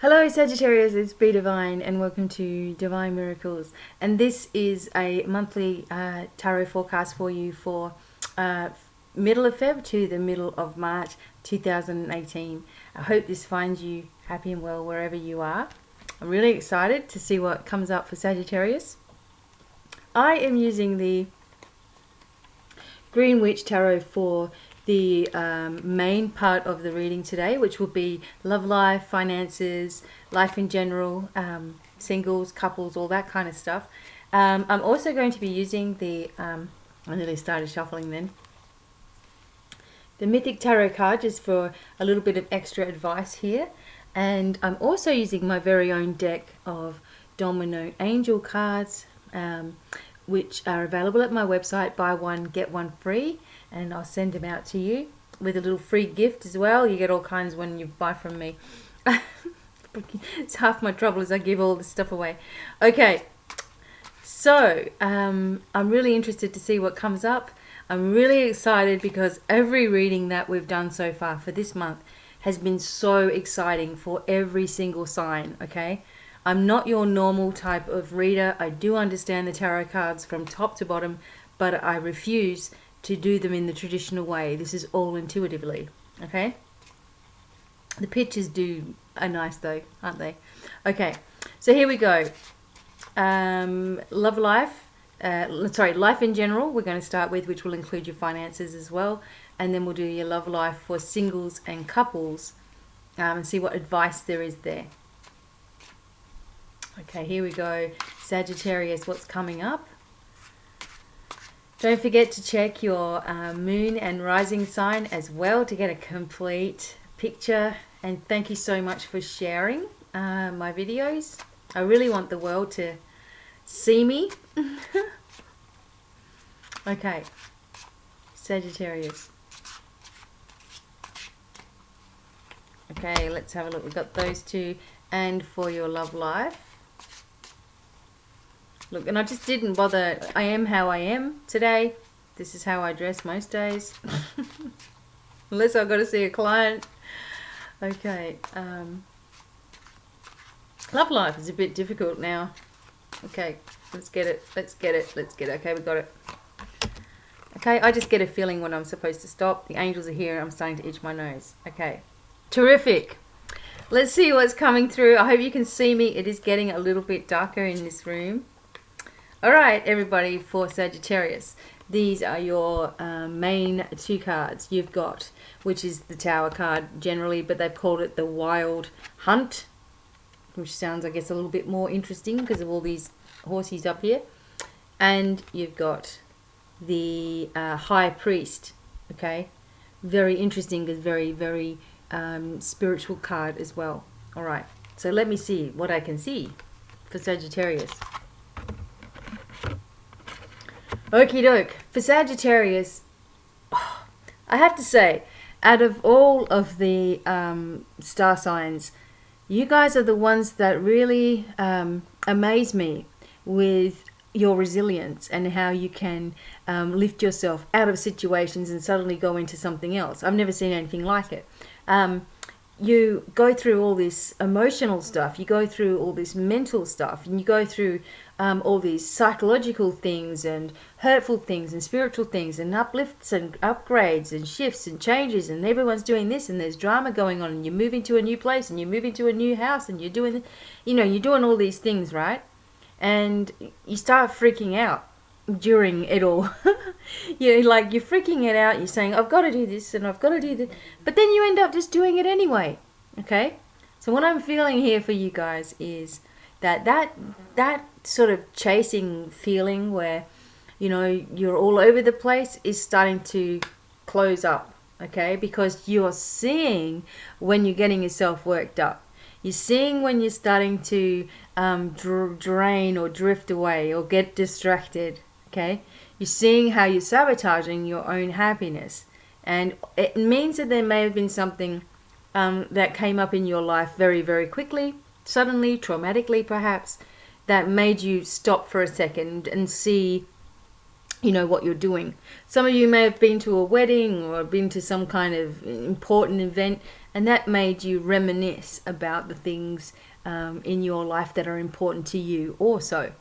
Hello Sagittarius, it's BDevine and welcome to Divine Miracles. And this is a monthly tarot forecast for you for middle of Feb to the middle of March 2018. I hope this finds you happy and well wherever you are. I'm really excited to see what comes up for Sagittarius. I am using the Green Witch Tarot for the main part of the reading today, which will be love life, finances, life in general, singles, couples, all that kind of stuff. I'm also going to be using the, I nearly started shuffling then, the Mythic Tarot card just for a little bit of extra advice here. And I'm also using my very own deck of Domino Angel cards, which are available at my website, buy one, get one free. And I'll send them out to you with a little free gift as well. You get all kinds when you buy from me. It's half my trouble as I give all this stuff away. Okay, so I'm really interested to see what comes up. I'm really excited because every reading that we've done so far for this month has been so exciting for every single sign, okay? I'm not your normal type of reader. I do understand the tarot cards from top to bottom, but I refuse to do them in the traditional way. This is all intuitively, okay? The pictures are nice though, aren't they? Okay, so here we go. Love life, life in general, we're going to start with, which will include your finances as well. And then we'll do your love life for singles and couples and see what advice there is there. Okay, here we go. Sagittarius, what's coming up? Don't forget to check your moon and rising sign as well to get a complete picture. And thank you so much for sharing my videos. I really want the world to see me. Okay, Sagittarius. Okay, let's have a look. We've got those two. And for your love life. Look, and I just didn't bother. I am how I am today. This is how I dress most days. Unless I've got to see a client. Okay. Love life is a bit difficult now. Okay, let's get it. Let's get it. Let's get it. Okay, we got it. Okay, I just get a feeling when I'm supposed to stop. The angels are here. I'm starting to itch my nose. Okay. Terrific. Let's see what's coming through. I hope you can see me. It is getting a little bit darker in this room. All right, everybody, for Sagittarius, these are your main two cards you've got, which is the Tower card generally, but they've called it the Wild Hunt, which sounds, I guess, a little bit more interesting because of all these horsies up here. And you've got the High Priest, okay? Very interesting, because very, very spiritual card as well. All right, so let me see what I can see for Sagittarius. Okie doke. For Sagittarius, I have to say, out of all of the star signs, you guys are the ones that really amaze me with your resilience and how you can lift yourself out of situations and suddenly go into something else. I've never seen anything like it. You go through all this emotional stuff, you go through all this mental stuff, and you go through all these psychological things and hurtful things and spiritual things and uplifts and upgrades and shifts and changes, and everyone's doing this and there's drama going on, and you're moving to a new place and you're moving to a new house and you're doing, you're doing all these things, right? And you start freaking out during it all. You're freaking it out. You're saying, I've got to do this and I've got to do this, but then you end up just doing it anyway. Okay, so what I'm feeling here for you guys is that sort of chasing feeling where you're all over the place is starting to close up. Okay, because you're seeing when you're getting yourself worked up. You're seeing when you're starting to drain or drift away or get distracted. Okay, you're seeing how you're sabotaging your own happiness, and it means that there may have been something that came up in your life very, very quickly, suddenly, traumatically perhaps, that made you stop for a second and see what you're doing. Some of you may have been to a wedding or been to some kind of important event And that made you reminisce about the things in your life that are important to you also.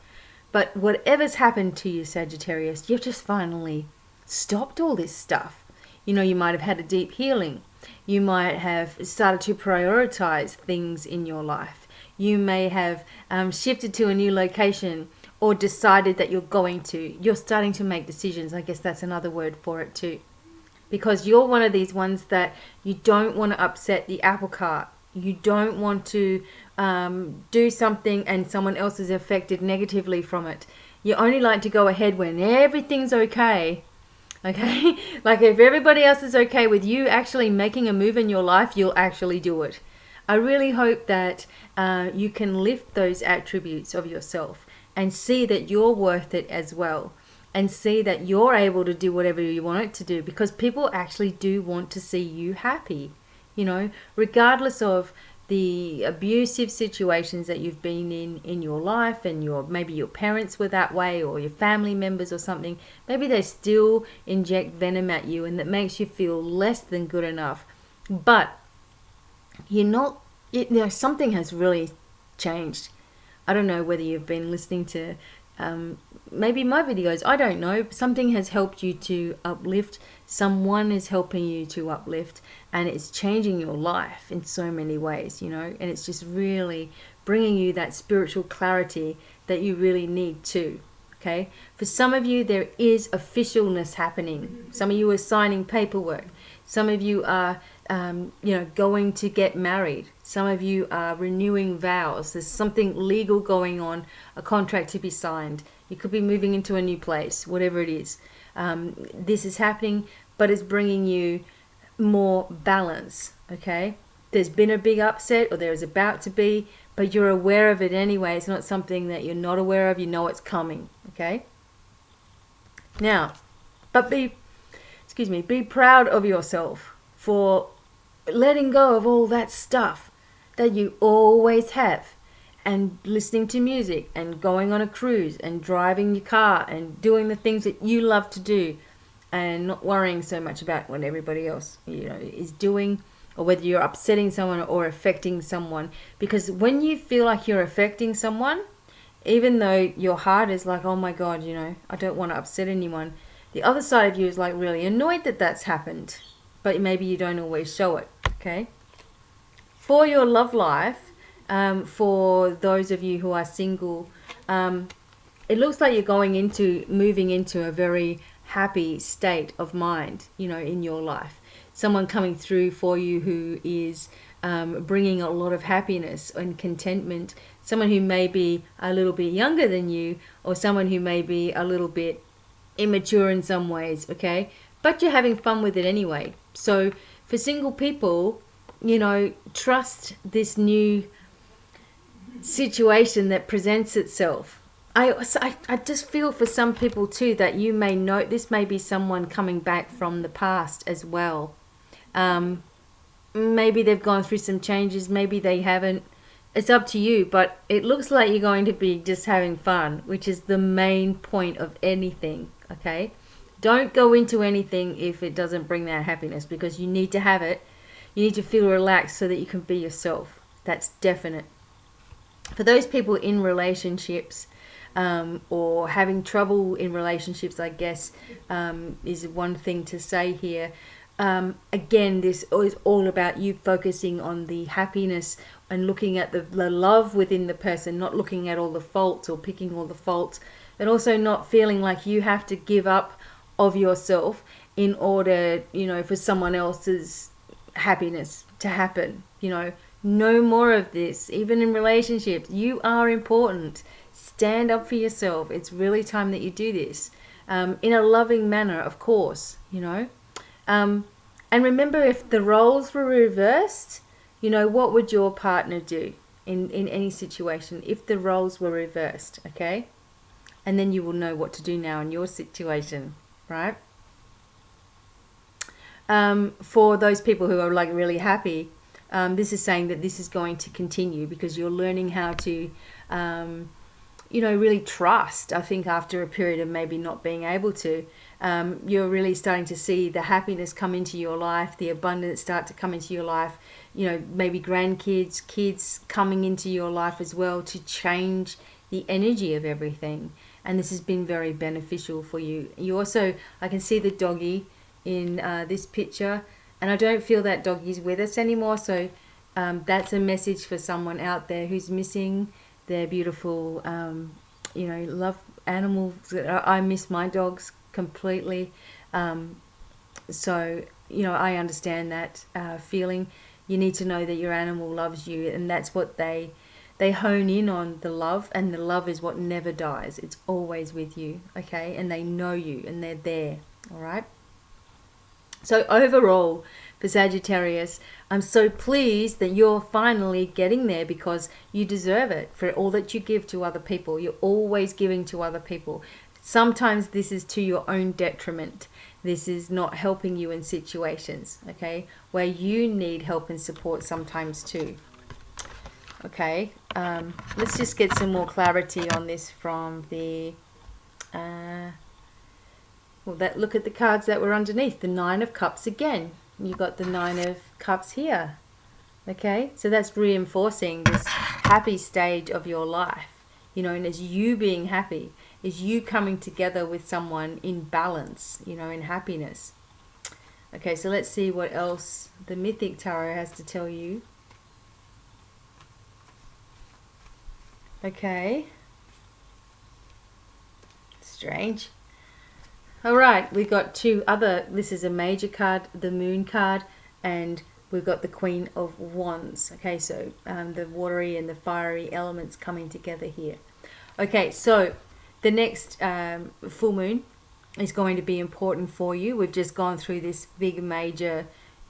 But whatever's happened to you, Sagittarius, you've just finally stopped all this stuff. You know, you might have had a deep healing. You might have started to prioritize things in your life. You may have shifted to a new location or decided that you're starting to make decisions. I guess that's another word for it too. Because you're one of these ones that you don't want to upset the apple cart. You don't want to do something and someone else is affected negatively from it. You only like to go ahead when everything's okay. Okay? Like if everybody else is okay with you actually making a move in your life, you'll actually do it. I really hope that you can lift those attributes of yourself and see that you're worth it as well. And see that you're able to do whatever you want it to do, because people actually do want to see you happy, you know, regardless of the abusive situations that you've been in your life, and maybe your parents were that way, or your family members or something. Maybe they still inject venom at you and that makes you feel less than good enough. But you're not, something has really changed. I don't know whether you've been listening to maybe my videos, I don't know. Something has helped you to uplift. Someone is helping you to uplift, and it's changing your life in so many ways, you know, and it's just really bringing you that spiritual clarity that you really need too. Okay, for some of you there is officialness happening. Some of you are signing paperwork. Some of you are going to get married. Some of you are renewing vows. There's something legal going on, a contract to be signed. You could be moving into a new place, whatever it is. This is happening, but it's bringing you more balance, okay? There's been a big upset, or there is about to be, but you're aware of it anyway. It's not something that you're not aware of. You know it's coming, okay? Now, but be proud of yourself for letting go of all that stuff that you always have, and listening to music and going on a cruise and driving your car and doing the things that you love to do, and not worrying so much about what everybody else is doing, or whether you're upsetting someone or affecting someone. Because when you feel like you're affecting someone, even though your heart is like, oh my God, I don't want to upset anyone, the other side of you is like really annoyed that that's happened, but maybe you don't always show it, okay? For your love life, for those of you who are single, it looks like you're moving into a very happy state of mind, in your life. Someone coming through for you who is bringing a lot of happiness and contentment. Someone who may be a little bit younger than you, or someone who may be a little bit immature in some ways, okay? But you're having fun with it anyway. So for single people, trust this new situation that presents itself. I just feel for some people too that you may know this may be someone coming back from the past as well. Maybe they've gone through some changes, maybe they haven't. It's up to you, but it looks like you're going to be just having fun, which is the main point of anything, okay? Don't go into anything if it doesn't bring that happiness, because you need to have it. You need to feel relaxed so that you can be yourself. That's definite. For those people in relationships, or having trouble in relationships, I guess, is one thing to say here. Again, this is all about you focusing on the happiness and looking at the love within the person, not looking at all the faults or picking all the faults, and also not feeling like you have to give up of yourself in order, for someone else's happiness to happen. No more of this. Even in relationships, you are important. Stand up for yourself. It's really time that you do this in a loving manner, of course. And remember, if the roles were reversed, what would your partner do in any situation if the roles were reversed, okay? And then you will know what to do now in your situation, right? For those people who are like really happy, this is saying that this is going to continue, because you're learning how to, really trust. I think after a period of maybe not being able to, You're really starting to see the happiness come into your life, the abundance start to come into your life, you know, maybe grandkids, kids coming into your life as well to change the energy of everything. And this has been very beneficial for you. You also, I can see the doggy in this picture, and I don't feel that doggy's with us anymore, so that's a message for someone out there who's missing their beautiful, you know, love animals. I miss my dogs completely. So, you know, I understand that feeling. You need to know that your animal loves you, and that's what they hone in on, the love, and the love is what never dies. It's always with you, okay? And they know you, and they're there, all right? So overall, for Sagittarius, I'm so pleased that you're finally getting there, because you deserve it for all that you give to other people. You're always giving to other people. Sometimes this is to your own detriment. This is not helping you in situations, okay, where you need help and support sometimes too. Okay, let's just get some more clarity on this from the look at the cards that were underneath. The Nine of Cups again. You got the Nine of Cups here. Okay, so that's reinforcing this happy stage of your life, you know, and as you being happy, is you coming together with someone in balance, you know, in happiness. Okay, so let's see what else the Mythic Tarot has to tell you. Okay. Strange. All right, we got two other, this is a major card, the Moon card, and we've got the Queen of Wands. Okay, so the watery and the fiery elements coming together here. Okay, so the next full moon is going to be important for you. We've just gone through this big major,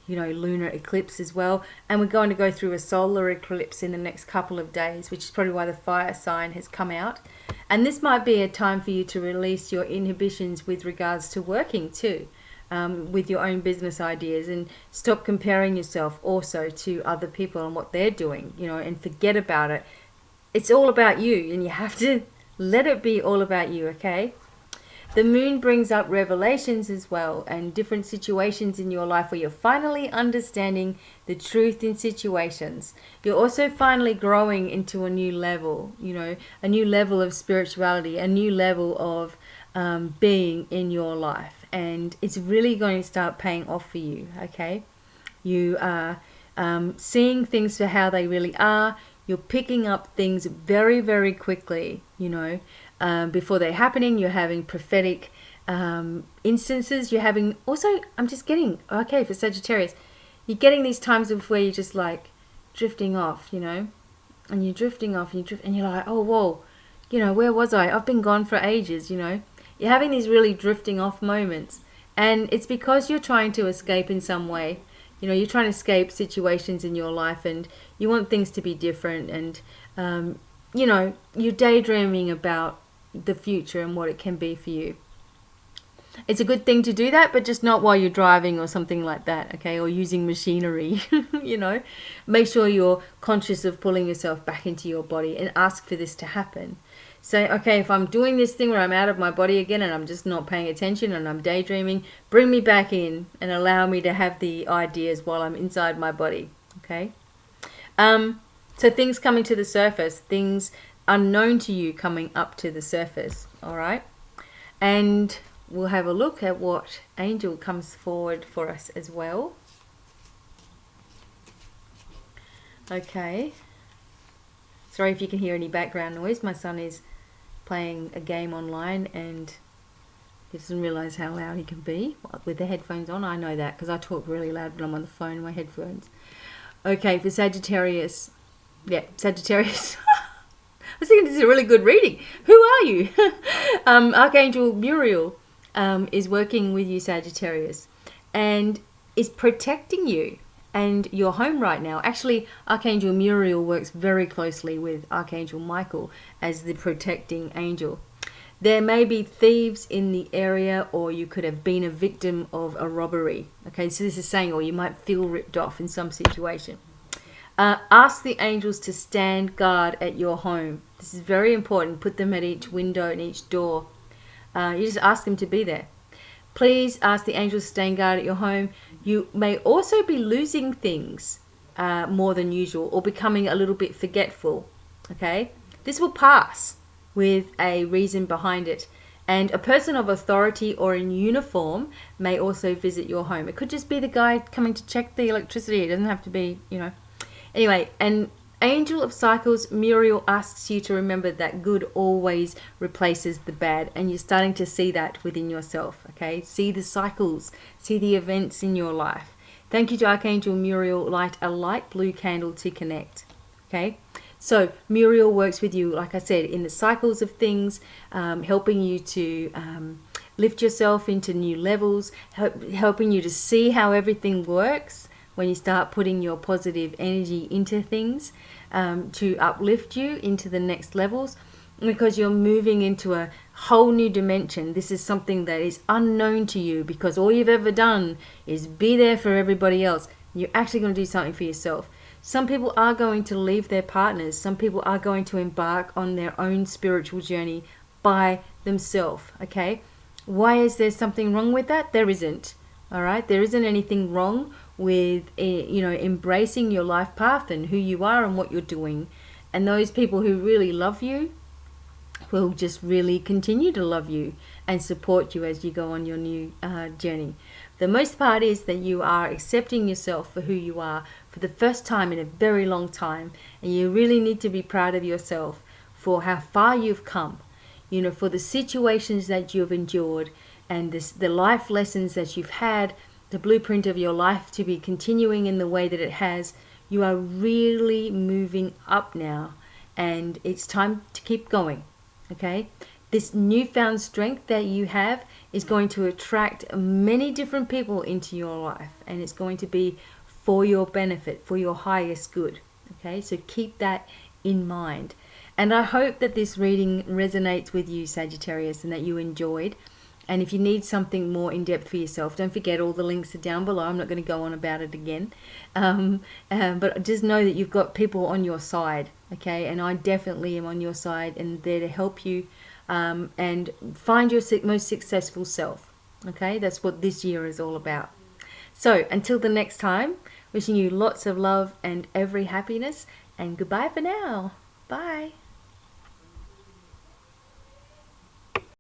you know, lunar eclipse as well, and we're going to go through a solar eclipse in the next couple of days, which is probably why the fire sign has come out. And this might be a time for you to release your inhibitions with regards to working too, with your own business ideas, and stop comparing yourself also to other people and what they're doing, you know, and forget about it. It's all about you, and you have to let it be all about you, okay? The moon brings up revelations as well, and different situations in your life where you're finally understanding the truth in situations. You're also finally growing into a new level, you know, a new level of spirituality, a new level of being in your life. And it's really going to start paying off for you, okay? You are seeing things for how they really are. You're picking up things very, very quickly, you know, before they're happening. You're having prophetic instances. You're having also, I'm just getting, okay, for Sagittarius, you're getting these times of where you're just like drifting off, you know, and you're drifting off, and you're like, oh, whoa, you know, where was I? I've been gone for ages, you know. You're having these really drifting off moments, and it's because you're trying to escape in some way. You know, you're trying to escape situations in your life, and you want things to be different, and, you know, you're daydreaming about the future and what it can be for you. It's a good thing to do that, but just not while you're driving or something like that, okay, or using machinery, you know. Make sure you're conscious of pulling yourself back into your body and ask for this to happen. Say, okay, if I'm doing this thing where I'm out of my body again and I'm just not paying attention and I'm daydreaming, bring me back in and allow me to have the ideas while I'm inside my body, okay? So things coming to the surface, things unknown to you coming up to the surface, all right? And we'll have a look at what angel comes forward for us as well. Okay. Sorry if you can hear any background noise. My son is playing a game online and he doesn't realize how loud he can be with the headphones on. I know that because I talk really loud when I'm on the phone with my headphones. Okay, for Sagittarius. Yeah, Sagittarius. I was thinking this is a really good reading. Who are you? Archangel Muriel is working with you, Sagittarius, and is protecting you and your home right now. Actually, Archangel Muriel works very closely with Archangel Michael as the protecting angel. There may be thieves in the area, or you could have been a victim of a robbery. Okay, so this is saying, or you might feel ripped off in some situation. Ask the angels to stand guard at your home. This is very important. Put them at each window and each door. You just ask them to be there. Please ask the angels to stand guard at your home. You may also be losing things more than usual, or becoming a little bit forgetful. Okay, this will pass with a reason behind it. And a person of authority or in uniform may also visit your home. It could just be the guy coming to check the electricity. It doesn't have to be, you know. Anyway, and Angel of Cycles, Muriel asks you to remember that good always replaces the bad. And you're starting to see that within yourself, okay? See the cycles, see the events in your life. Thank you to Archangel Muriel. Light a light blue candle to connect, okay? So Muriel works with you, like I said, in the cycles of things, helping you to lift yourself into new levels, helping you to see how everything works when you start putting your positive energy into things, to uplift you into the next levels, because you're moving into a whole new dimension. This is something that is unknown to you, because all you've ever done is be there for everybody else. You're actually going to do something for yourself. Some people are going to leave their partners. Some people are going to embark on their own spiritual journey by themselves, okay? Why is there something wrong with that? There isn't, all right? There isn't anything wrong with, you know, embracing your life path and who you are and what you're doing. And those people who really love you will just really continue to love you and support you as you go on your new journey. The most part is that you are accepting yourself for who you are for the first time in a very long time, and you really need to be proud of yourself for how far you've come, you know, for the situations that you've endured, and the life lessons that you've had, the blueprint of your life to be continuing in the way that it has. You are really moving up now, and it's time to keep going, okay? This newfound strength that you have is going to attract many different people into your life, and it's going to be for your benefit, for your highest good, okay? So keep that in mind. And I hope that this reading resonates with you, Sagittarius, and that you enjoyed. And if you need something more in-depth for yourself, don't forget all the links are down below. I'm not going to go on about it again. But just know that you've got people on your side, okay? And I definitely am on your side and there to help you, and find your most successful self, okay? That's what this year is all about. So until the next time, wishing you lots of love and every happiness, and goodbye for now. Bye.